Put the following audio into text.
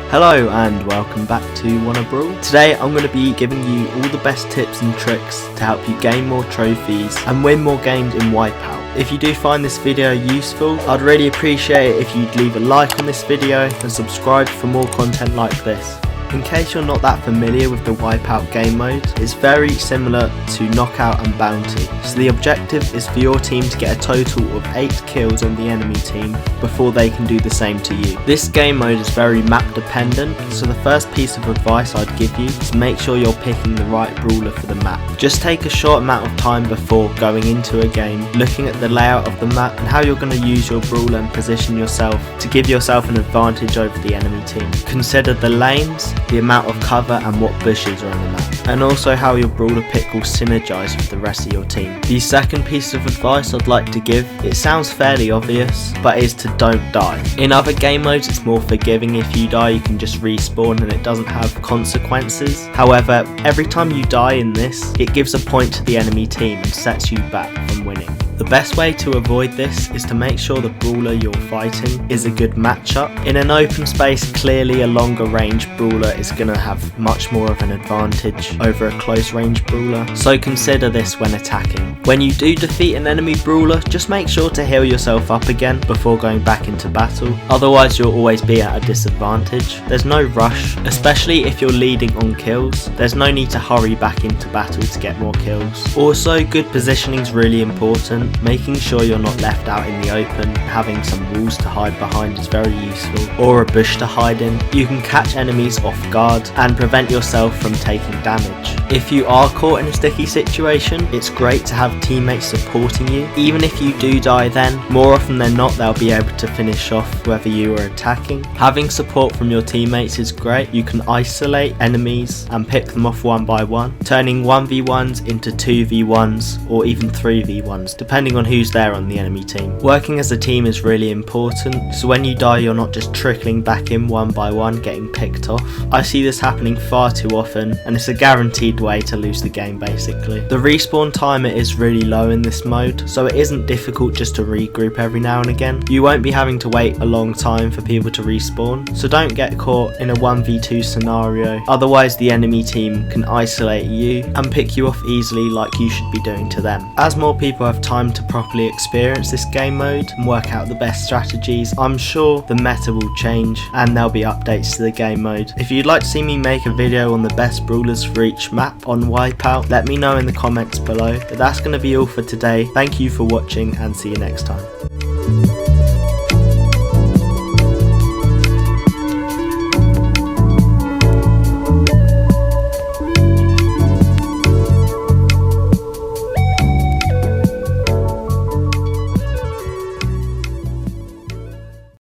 Hello and welcome back to Wanna Brawl. Today I'm going to be giving you all the best tips and tricks to help you gain more trophies and win more games in Wipeout. If you do find this video useful, I'd really appreciate it if you'd leave a like on this video and subscribe for more content like this. In case you're not that familiar with the Wipeout game mode, it's very similar to Knockout and Bounty. So the objective is for your team to get a total of 8 kills on the enemy team before they can do the same to you. This game mode is very map dependent, so the first piece of advice I'd give you is make sure you're picking the right brawler for the map. Just take a short amount of time before going into a game, looking at the layout of the map and how you're going to use your brawler and position yourself to give yourself an advantage over the enemy team. Consider the lanes, the amount of cover and what bushes are on the map, and also how your brawler pick will synergize with the rest of your team. The second piece of advice I'd like to give, it sounds fairly obvious, but is to don't die. In other game modes it's more forgiving. If you die you can just respawn and it doesn't have consequences. However, every time you die in this, it gives a point to the enemy team and sets you back from winning. The best way to avoid this is to make sure the brawler you're fighting is a good matchup. In an open space, clearly a longer range brawler is going to have much more of an advantage over a close range brawler, so consider this when attacking. When you do defeat an enemy brawler, just make sure to heal yourself up again before going back into battle, otherwise you'll always be at a disadvantage. There's no rush, especially if you're leading on kills. There's no need to hurry back into battle to get more kills. Also, good positioning is really important. Making sure you're not left out in the open, having some walls to hide behind is very useful, or a bush to hide in. You can catch enemies off guard and prevent yourself from taking damage. If you are caught in a sticky situation, it's great to have teammates supporting you. Even if you do die then, more often than not they'll be able to finish off whoever you are attacking. Having support from your teammates is great. You can isolate enemies and pick them off one by one, turning 1v1s into 2v1s or even 3v1s, depending on who's there on the enemy team. Working as a team is really important, so when you die you're not just trickling back in one by one getting picked off. I see this happening far too often and it's a guaranteed way to lose the game basically. The respawn timer is really low in this mode, so it isn't difficult just to regroup every now and again. You won't be having to wait a long time for people to respawn, so don't get caught in a 1v2 scenario, otherwise the enemy team can isolate you and pick you off easily like you should be doing to them. As more people have time to properly experience this game mode and work out the best strategies, I'm sure the meta will change and there'll be updates to the game mode. If you'd like to see me make a video on the best brawlers for each map on Wipeout, let me know in the comments below. But that's going to be all for today. Thank you for watching and see you next time.